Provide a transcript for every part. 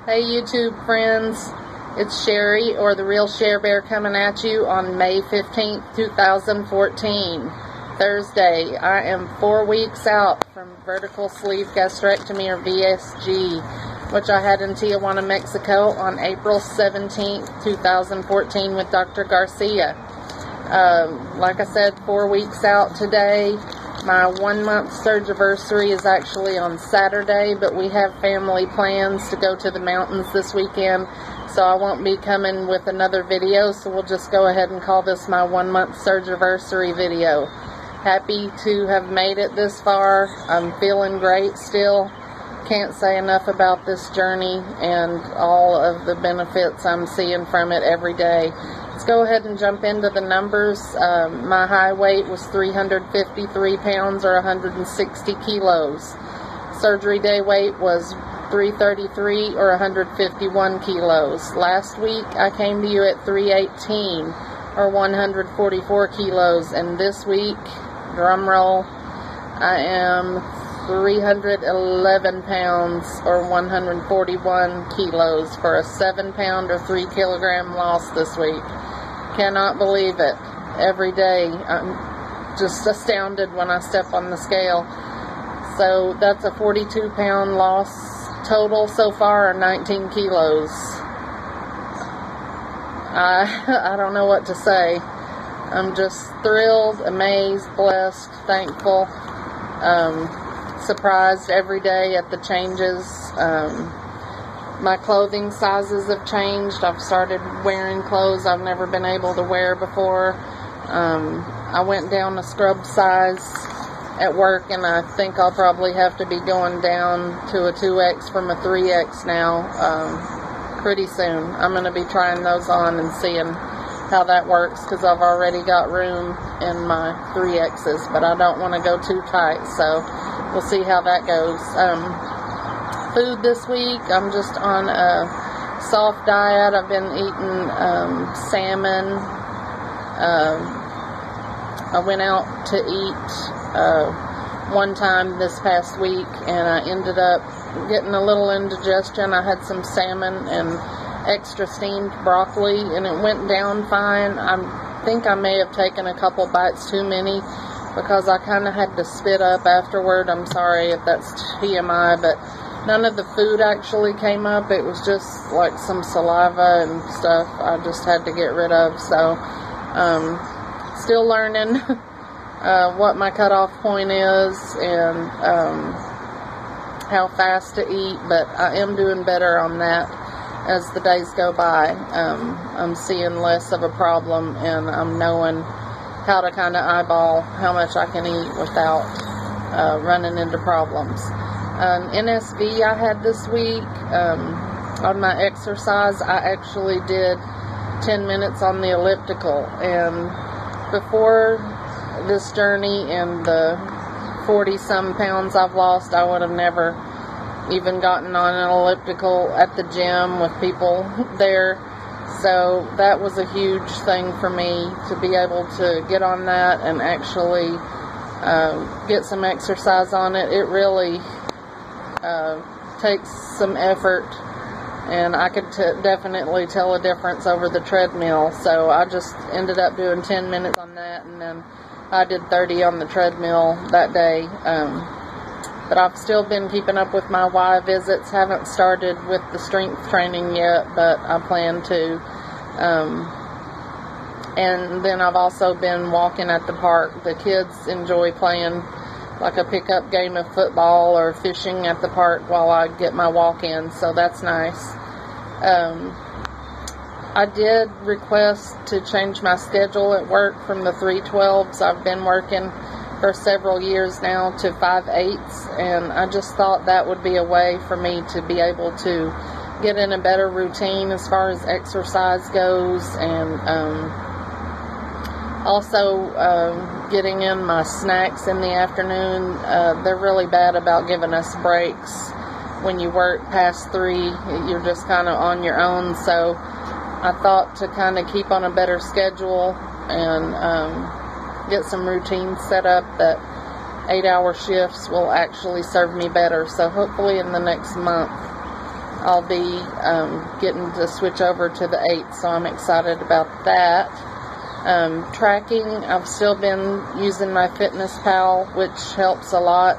Hey YouTube friends, it's Sherry, or the Real Share Bear, coming at you on May 15th, 2014, Thursday. I am 4 weeks out from vertical sleeve gastrectomy, or VSG, which I had in Tijuana, Mexico on April 17th, 2014 with Dr. Garcia. Like I said, 4 weeks out today. My 1 month surgiversary is actually on Saturday, but we have family plans to go to the mountains this weekend, so I won't be coming with another video, so we'll just go ahead and call this my 1 month surgiversary video. Happy to have made it this far. I'm feeling great still. Can't say enough about this journey and all of the benefits I'm seeing from it every day. Let's go ahead and jump into the numbers. My high weight was 353 pounds, or 160 kilos. Surgery day weight was 333, or 151 kilos. Last week I came to you at 318, or 144 kilos, and this week, drum roll, I am 311 pounds, or 141 kilos, for a 7 pound or 3 kilogram loss this week. Cannot believe it. Every day I'm just astounded when I step on the scale. So that's a 42 pound loss total so far, or 19 kilos. I don't know what to say. I'm just thrilled, amazed, blessed, thankful, surprised every day at the changes. My clothing sizes have changed. I've started wearing clothes I've never been able to wear before. I went down a scrub size at work, and I think I'll probably have to be going down to a 2X from a 3X now pretty soon. I'm going to be trying those on and seeing how that works, because I've already got room in my 3Xs, but I don't want to go too tight, so we'll see how that goes. Food this week, I'm just on a soft diet. I've been eating salmon. I went out to eat one time this past week, and I ended up getting a little indigestion. I had some salmon and extra steamed broccoli, and it went down fine. I think I may have taken a couple bites too many, because I kind of had to spit up afterward. I'm sorry if that's TMI, but none of the food actually came up. It was just like some saliva and stuff I just had to get rid of. So, still learning what my cutoff point is and how fast to eat, but I am doing better on that as the days go by. I'm seeing less of a problem, and I'm knowing how to kind of eyeball how much I can eat without running into problems. NSV I had this week. On my exercise, I actually did 10 minutes on the elliptical, and before this journey and the 40-some pounds I've lost, I would have never even gotten on an elliptical at the gym with people there. So that was a huge thing for me, to be able to get on that and actually get some exercise on it. It really takes some effort, and I could definitely tell a difference over the treadmill. So I just ended up doing 10 minutes on that, and then I did 30 on the treadmill that day. But I've still been keeping up with my Y visits. Haven't started with the strength training yet, but I plan to. And then I've also been walking at the park. The kids enjoy playing like a pickup game of football or fishing at the park while I get my walk in, so that's nice. I did request to change my schedule at work from the 312s I've been working for several years now to 5/8s, and I just thought that would be a way for me to be able to get in a better routine as far as exercise goes, and also getting in my snacks in the afternoon. They're really bad about giving us breaks. When you work past 3, you're just kind of on your own, so I thought to kind of keep on a better schedule and get some routines set up that 8-hour shifts will actually serve me better. So hopefully in the next month I'll be getting to switch over to the 8, so I'm excited about that. Tracking, I've still been using my FitnessPal, which helps a lot,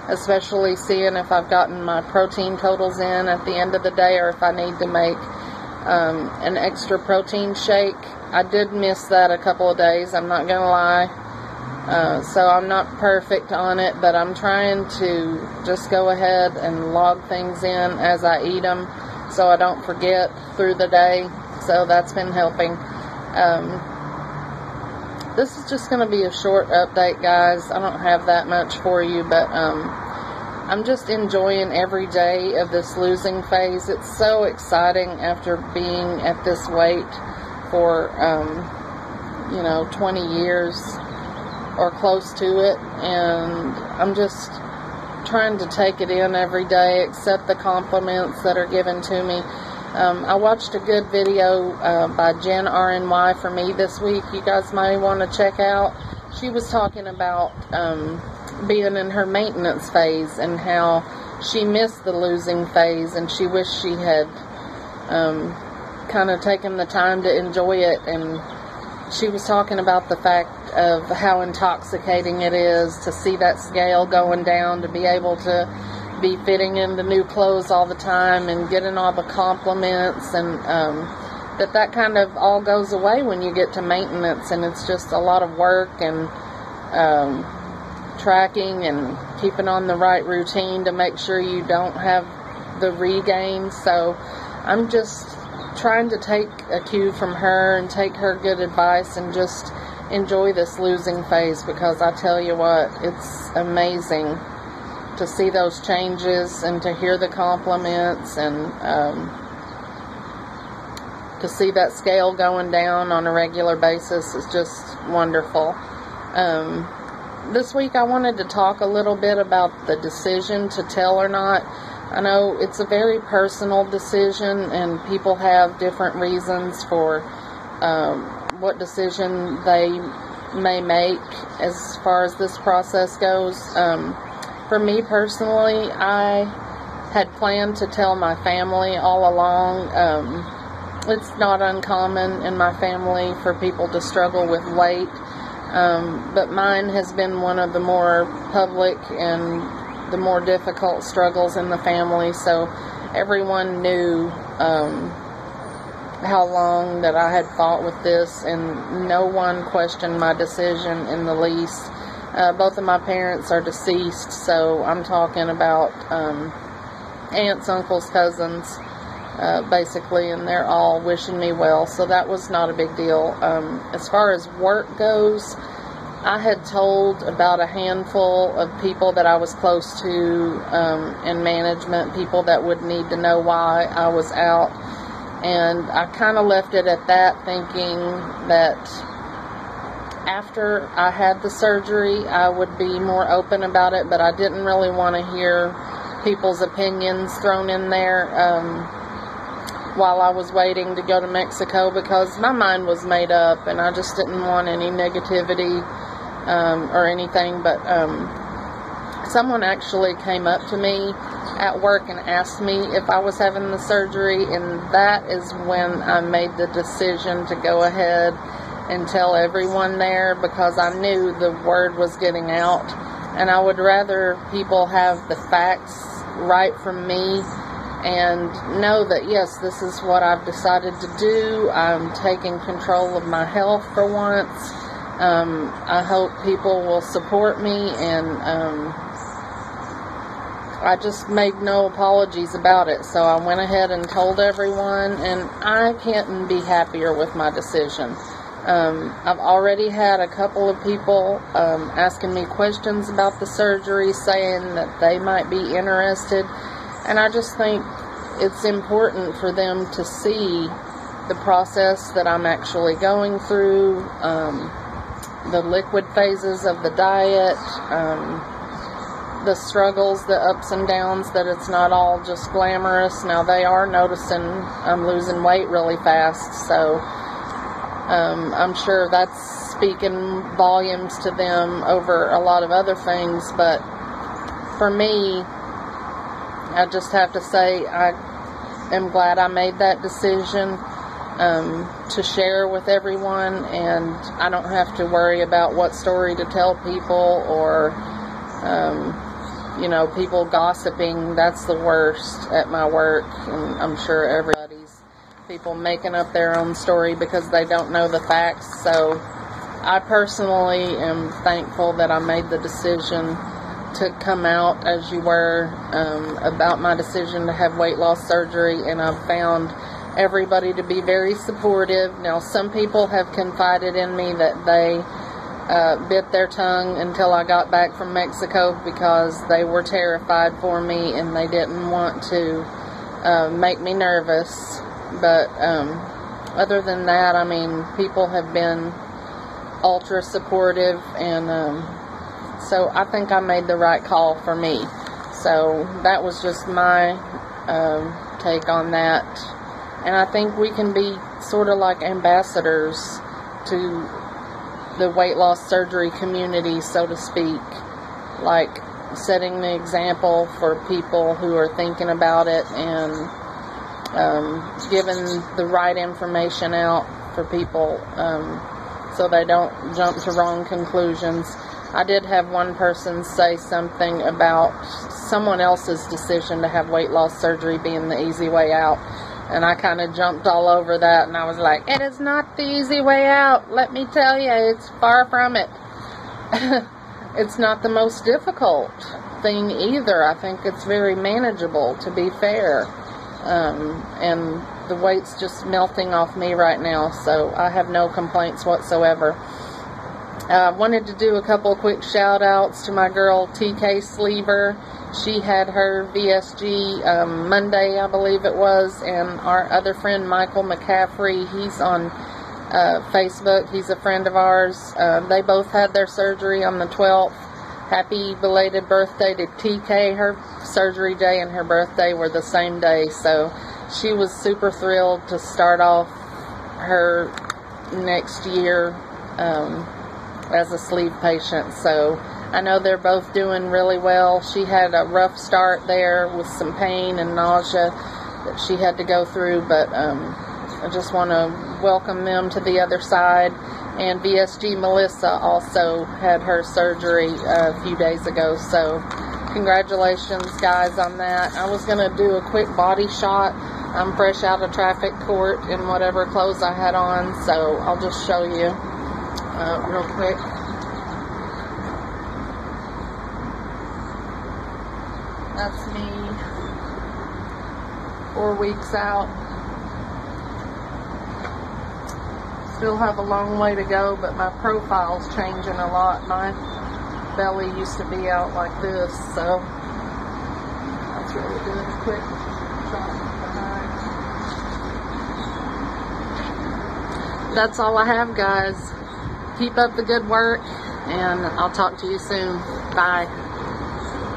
especially seeing if I've gotten my protein totals in at the end of the day, or if I need to make an extra protein shake. I did miss that a couple of days, I'm not going to lie. So I'm not perfect on it, but I'm trying to just go ahead and log things in as I eat them so I don't forget through the day. So that's been helping. This is just going to be a short update, guys. I don't have that much for you, but I'm just enjoying every day of this losing phase. It's so exciting after being at this weight for 20 years or close to it, and I'm just trying to take it in every day, accept the compliments that are given to me. I watched a good video by Jen RNY for me this week. You guys might want to check out. She was talking about being in her maintenance phase and how she missed the losing phase, and she wished she had kind of taken the time to enjoy it. And she was talking about the fact of how intoxicating it is to see that scale going down, to be able to be fitting into new clothes all the time and getting all the compliments, and that kind of all goes away when you get to maintenance, and it's just a lot of work and tracking and keeping on the right routine to make sure you don't have the regain. So I'm just trying to take a cue from her and take her good advice and just enjoy this losing phase, because I tell you what, it's amazing to see those changes and to hear the compliments, and to see that scale going down on a regular basis is just wonderful. This week I wanted to talk a little bit about the decision to tell or not. I know it's a very personal decision, and people have different reasons for what decision they may make as far as this process goes. For me personally, I had planned to tell my family all along. It's not uncommon in my family for people to struggle with weight, but mine has been one of the more public and the more difficult struggles in the family, so everyone knew how long that I had fought with this, and no one questioned my decision in the least. Both of my parents are deceased, so I'm talking about aunts, uncles, cousins, basically, and they're all wishing me well, so that was not a big deal. As far as work goes, I had told about a handful of people that I was close to in management, people that would need to know why I was out, and I kind of left it at that, thinking that after I had the surgery, I would be more open about it, but I didn't really want to hear people's opinions thrown in there while I was waiting to go to Mexico, because my mind was made up, and I just didn't want any negativity or anything. But someone actually came up to me at work and asked me if I was having the surgery, and that is when I made the decision to go ahead and tell everyone there, because I knew the word was getting out, and I would rather people have the facts right from me and know that yes, this is what I've decided to do. I'm taking control of my health for once. I hope people will support me, and I just made no apologies about it, so I went ahead and told everyone, and I can't be happier with my decision. I've already had a couple of people asking me questions about the surgery, saying that they might be interested, and I just think it's important for them to see the process that I'm actually going through, the liquid phases of the diet, the struggles, the ups and downs, that it's not all just glamorous. Now, they are noticing I'm losing weight really fast, so I'm sure that's speaking volumes to them over a lot of other things, but for me, I just have to say I am glad I made that decision to share with everyone, and I don't have to worry about what story to tell people, or you know, people gossiping. That's the worst at my work, and I'm sure everybody's people making up their own story because they don't know the facts. So I personally am thankful that I made the decision to come out, as you were, about my decision to have weight loss surgery, and I've found everybody to be very supportive. Now, some people have confided in me that they bit their tongue until I got back from Mexico because they were terrified for me and they didn't want to make me nervous. But other than that, I mean, people have been ultra supportive, and so I think I made the right call for me. So that was just my take on that. And I think we can be sort of like ambassadors to the weight loss surgery community, so to speak, like setting the example for people who are thinking about it, and giving the right information out for people so they don't jump to wrong conclusions. I did have one person say something about someone else's decision to have weight loss surgery being the easy way out. And I kind of jumped all over that, and I was like, it is not the easy way out. Let me tell you, it's far from it. It's not the most difficult thing either. I think it's very manageable, to be fair. And the weight's just melting off me right now, so I have no complaints whatsoever. I wanted to do a couple quick shout outs to my girl TK Sleever. She had her VSG Monday, I believe it was, and our other friend Michael McCaffrey, he's on Facebook. He's a friend of ours. They both had their surgery on the 12th. Happy belated birthday to TK. Her surgery day and her birthday were the same day, so she was super thrilled to start off her next year as a sleeve patient. So I know they're both doing really well. She had a rough start there with some pain and nausea that she had to go through, but I just want to welcome them to the other side. And VSG Melissa also had her surgery a few days ago, so congratulations guys on that. I was going to do a quick body shot. I'm fresh out of traffic court in whatever clothes I had on, so I'll just show you real quick. That's me 4 weeks out. Still have a long way to go, but my profile's changing a lot. My belly used to be out like this, so that's really good. A quick shot behind. That's all I have, guys. Keep up the good work, and I'll talk to you soon. Bye.